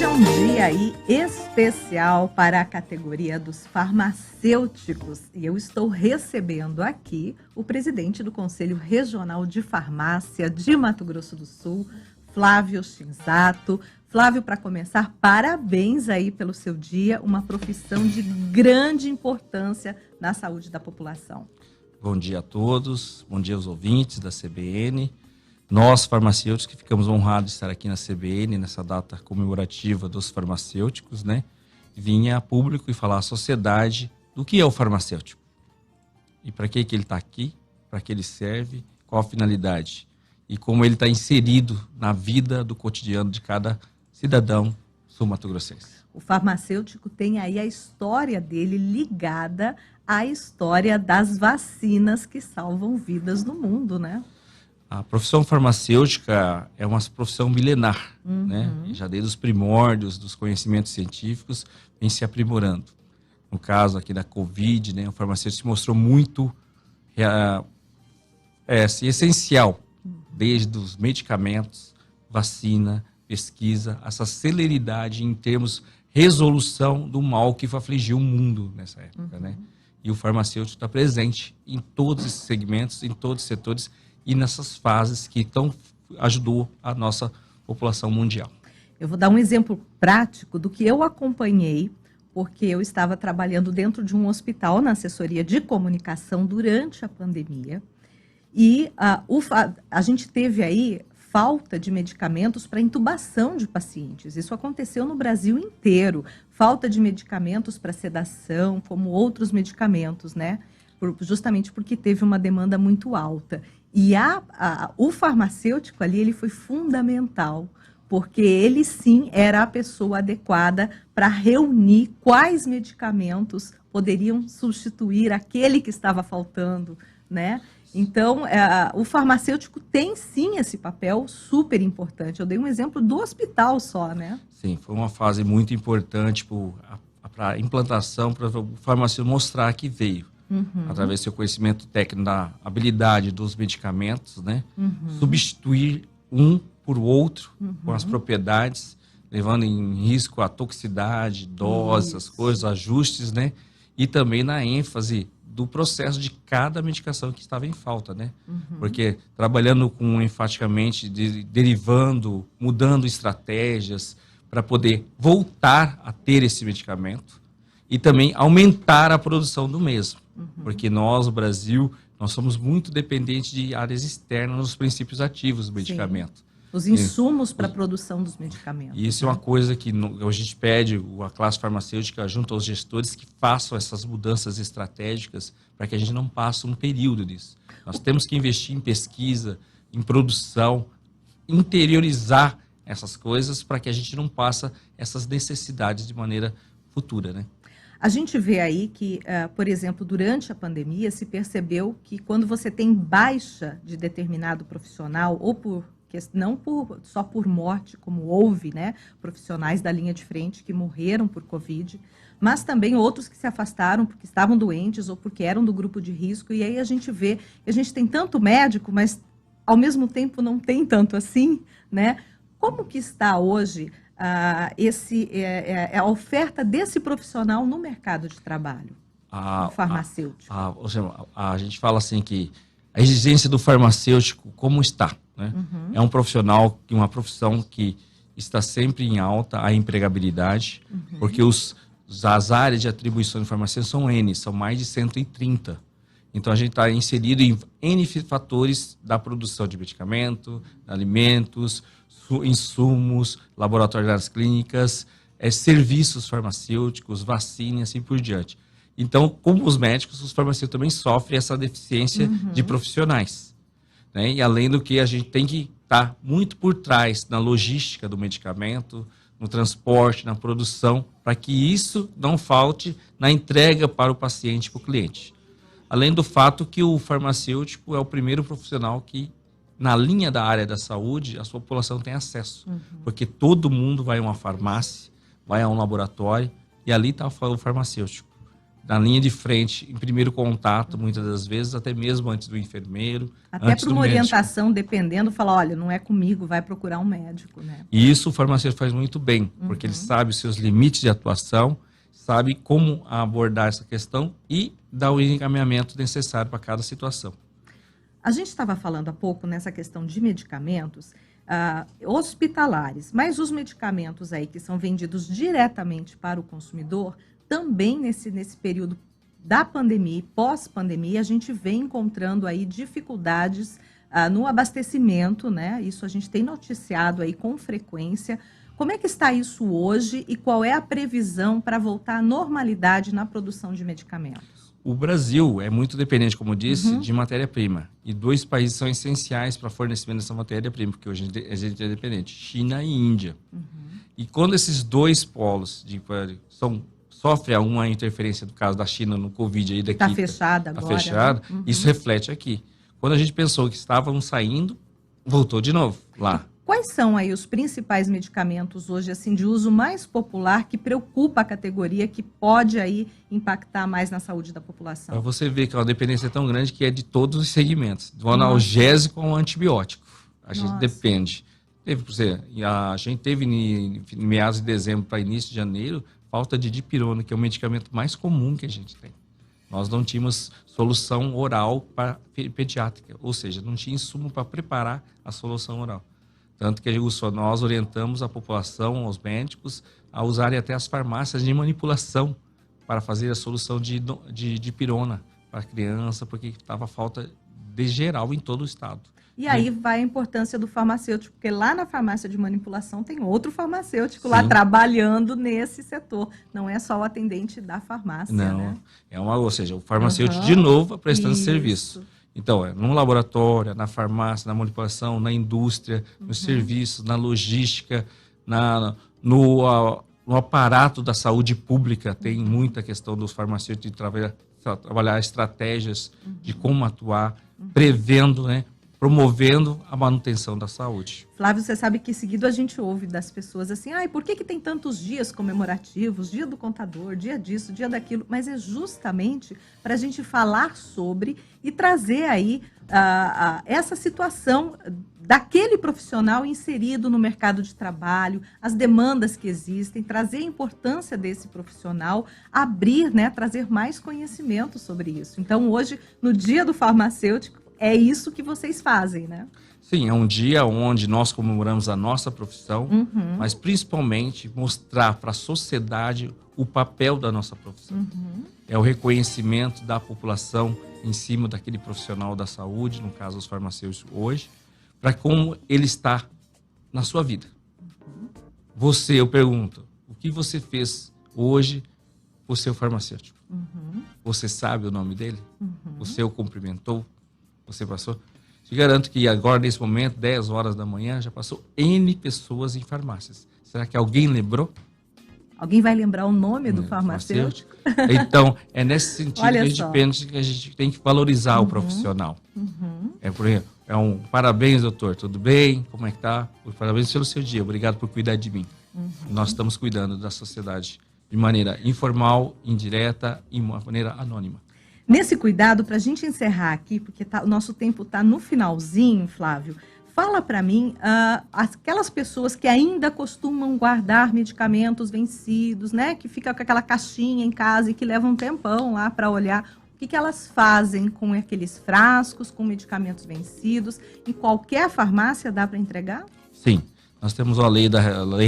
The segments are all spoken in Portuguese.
Hoje é um dia aí especial para a categoria dos farmacêuticos e eu estou recebendo aqui o presidente do Conselho Regional de Farmácia de Mato Grosso do Sul, Flávio Shinzato. Flávio, para começar, parabéns aí pelo seu dia, uma profissão de grande importância na saúde da população. Bom dia a todos, bom dia aos ouvintes da CBN. Nós, farmacêuticos, que ficamos honrados de estar aqui na CBN, nessa data comemorativa dos farmacêuticos, né? Vinha a público e falar à sociedade do que é o farmacêutico. E para que ele está aqui, para que ele serve, qual a finalidade. E como ele está inserido na vida do cotidiano de cada cidadão sul-mato-grossense. O farmacêutico tem aí a história dele ligada à história das vacinas que salvam vidas no mundo, né? A profissão farmacêutica é uma profissão milenar, né? Já desde os primórdios dos conhecimentos científicos vem se aprimorando. No caso aqui da Covid, né, o farmacêutico se mostrou muito essencial, desde os medicamentos, vacina, pesquisa, essa celeridade em termos resolução do mal que afligiu o mundo nessa época, né? E o farmacêutico está presente em todos esses segmentos, em todos os setores, e nessas fases que ajudou a nossa população mundial. Eu vou dar um exemplo prático do que eu acompanhei, porque eu estava trabalhando dentro de um hospital na assessoria de comunicação durante a pandemia, e a gente teve aí falta de medicamentos para intubação de pacientes. Isso aconteceu no Brasil inteiro. Falta de medicamentos para sedação, como outros medicamentos, né? Justamente porque teve uma demanda muito alta. E o farmacêutico ali, ele foi fundamental, porque ele sim era a pessoa adequada para reunir quais medicamentos poderiam substituir aquele que estava faltando, né? Então, o farmacêutico tem sim esse papel super importante. Eu dei um exemplo do hospital só, né? Sim, foi uma fase muito importante para a implantação, para o farmacêutico mostrar que veio. Através do seu conhecimento técnico, da habilidade dos medicamentos, né? Substituir um por outro, com as propriedades, levando em risco a toxicidade, doses, as coisas, ajustes, né? E também na ênfase do processo de cada medicação que estava em falta, né? Porque trabalhando com enfaticamente, derivando, mudando estratégias para poder voltar a ter esse medicamento e também aumentar a produção do mesmo. Porque nós, o Brasil, nós somos muito dependentes de áreas externas nos princípios ativos do medicamento. Sim. Os insumos para a produção dos medicamentos. E isso é uma coisa que a gente pede, a classe farmacêutica, junto aos gestores, que façam essas mudanças estratégicas para que a gente não passe um período disso. Nós temos que investir em pesquisa, em produção, interiorizar essas coisas para que a gente não passe essas necessidades de maneira futura, né? A gente vê aí que, por exemplo, durante a pandemia, se percebeu que quando você tem baixa de determinado profissional, ou não só por morte, como houve, né, profissionais da linha de frente que morreram por Covid, mas também outros que se afastaram porque estavam doentes ou porque eram do grupo de risco. E aí a gente vê que a gente tem tanto médico, mas ao mesmo tempo não tem tanto assim, né? Como que está hoje a oferta desse profissional no mercado de trabalho, farmacêutico? A gente fala assim que a exigência do farmacêutico, como está, né? É um profissional, uma profissão que está sempre em alta, a empregabilidade, porque as áreas de atribuição de farmacêutico são N, são mais de 130. Então a gente está inserido em N fatores da produção de medicamento, alimentos, insumos, laboratórios clínicas, serviços farmacêuticos, vacina e assim por diante. Então, como os médicos, os farmacêuticos também sofrem essa deficiência de profissionais, né? E além do que, a gente tem que estar muito por trás na logística do medicamento, no transporte, na produção, para que isso não falte na entrega para o paciente, para o cliente. Além do fato que o farmacêutico é o primeiro profissional que, na linha da área da saúde, a sua população tem acesso. Porque todo mundo vai a uma farmácia, vai a um laboratório, e ali está o farmacêutico. na linha de frente, em primeiro contato, muitas das vezes, até mesmo antes do enfermeiro, até antes para do uma médico. orientação, dependendo, falar, olha, não é comigo, vai procurar um médico, né? E isso o farmacêutico faz muito bem, porque ele sabe os seus limites de atuação, sabe como abordar essa questão e dar o encaminhamento necessário para cada situação. A gente estava falando há pouco nessa questão de medicamentos hospitalares, mas os medicamentos aí que são vendidos diretamente para o consumidor, também nesse período da pandemia e pós-pandemia, a gente vem encontrando aí dificuldades no abastecimento, né? Isso a gente tem noticiado aí com frequência. Como é que está isso hoje e qual é a previsão para voltar à normalidade na produção de medicamentos? O Brasil é muito dependente, como eu disse, de matéria-prima. E 2 países são essenciais para fornecimento dessa matéria-prima, porque hoje a gente é dependente, China e Índia. E quando esses 2 polos sofrem alguma interferência, no caso da China no Covid, aí daqui... Está fechada agora. Está fechada, isso reflete aqui. Quando a gente pensou que estavam saindo, voltou de novo lá. Quais são aí os principais medicamentos hoje, assim, de uso mais popular que preocupa a categoria, que pode aí impactar mais na saúde da população? Para você ver que a dependência é tão grande que é de todos os segmentos, do analgésico ao antibiótico. A gente depende. A gente teve em meados de dezembro para início de janeiro, falta de dipirona, que é o medicamento mais comum que a gente tem. Nós não tínhamos solução oral para pediátrica, ou seja, não tinha insumo para preparar a solução oral. Tanto que nós orientamos a população, os médicos, a usarem até as farmácias de manipulação para fazer a solução de dipirona para a criança, porque estava falta de geral em todo o estado. E aí vai a importância do farmacêutico, porque lá na farmácia de manipulação tem outro farmacêutico lá trabalhando nesse setor. Não é só o atendente da farmácia, não, né? Ou seja, o farmacêutico de novo prestando serviço. Então, no laboratório, na farmácia, na manipulação, na indústria, nos serviços, na logística, no aparato da saúde pública, tem muita questão dos farmacêuticos de trabalhar estratégias de como atuar, prevendo, né, promovendo a manutenção da saúde. Flávio, você sabe que seguido a gente ouve das pessoas assim, por que tem tantos dias comemorativos, dia do contador, dia disso, dia daquilo, mas é justamente para a gente falar sobre e trazer aí essa situação daquele profissional inserido no mercado de trabalho, as demandas que existem, trazer a importância desse profissional, abrir, né, trazer mais conhecimento sobre isso. Então, hoje, no Dia do Farmacêutico, é isso que vocês fazem, né? Sim, é um dia onde nós comemoramos a nossa profissão, mas principalmente mostrar para a sociedade o papel da nossa profissão. É o reconhecimento da população em cima daquele profissional da saúde, no caso os farmacêuticos hoje, para como ele está na sua vida. Eu pergunto, o que você fez hoje por ser farmacêutico? Você sabe o nome dele? Você o cumprimentou? Você passou? Te garanto que agora, nesse momento, 10 horas da manhã, já passou N pessoas em farmácias. Será que alguém lembrou? Alguém vai lembrar o nome do farmacêutico? Então, é nesse sentido que a gente pensa que a gente tem que valorizar o profissional. Por exemplo, parabéns, doutor, tudo bem? Como é que tá? Parabéns pelo seu dia, obrigado por cuidar de mim. Nós estamos cuidando da sociedade de maneira informal, indireta e de uma maneira anônima. Nesse cuidado, para a gente encerrar aqui, porque o nosso tempo está no finalzinho, Flávio, fala para mim aquelas pessoas que ainda costumam guardar medicamentos vencidos, né? Que fica com aquela caixinha em casa e que levam um tempão lá para olhar. O que elas fazem com aqueles frascos, com medicamentos vencidos? Em qualquer farmácia dá para entregar? Sim. Nós temos a lei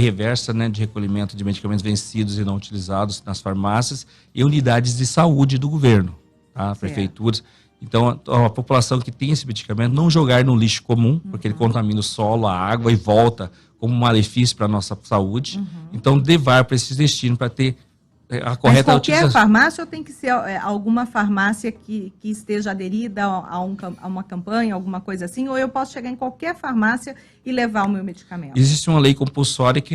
reversa, né, de recolhimento de medicamentos vencidos e não utilizados nas farmácias e unidades de saúde do governo. Prefeituras. Então, a população que tem esse medicamento, não jogar no lixo comum, porque ele contamina o solo, a água e volta como um malefício para a nossa saúde. Então, levar para esse destino para ter a correta qualquer utilização. Farmácia ou tem que ser alguma farmácia que esteja aderida a uma campanha, alguma coisa assim? Ou eu posso chegar em qualquer farmácia e levar o meu medicamento? Existe uma lei compulsória que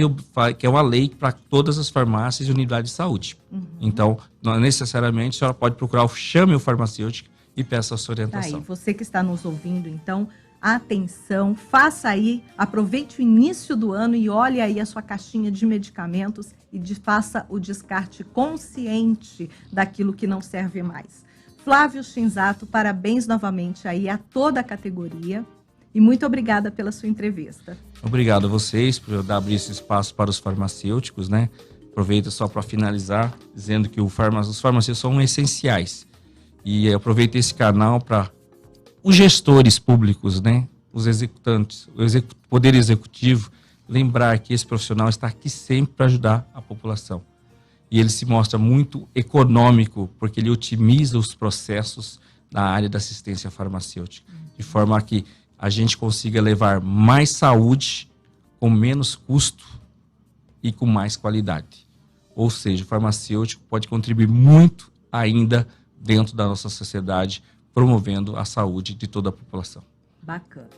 é uma lei para todas as farmácias e unidades de saúde. Então, não necessariamente a senhora pode procurar, chame o farmacêutico e peça a sua orientação. Você que está nos ouvindo, então, atenção, faça aí, aproveite o início do ano e olhe aí a sua caixinha de medicamentos e faça o descarte consciente daquilo que não serve mais. Flávio Shinzato, parabéns novamente aí a toda a categoria e muito obrigada pela sua entrevista. Obrigado a vocês por abrir esse espaço para os farmacêuticos, né? Aproveito só para finalizar, dizendo que os farmacêuticos são essenciais. E aproveito esse canal para os gestores públicos, né? Os executantes, o Poder Executivo, lembrar que esse profissional está aqui sempre para ajudar a população. E ele se mostra muito econômico, porque ele otimiza os processos na área da assistência farmacêutica, de forma que a gente consiga levar mais saúde com menos custo e com mais qualidade. Ou seja, o farmacêutico pode contribuir muito ainda dentro da nossa sociedade, promovendo a saúde de toda a população. Bacana.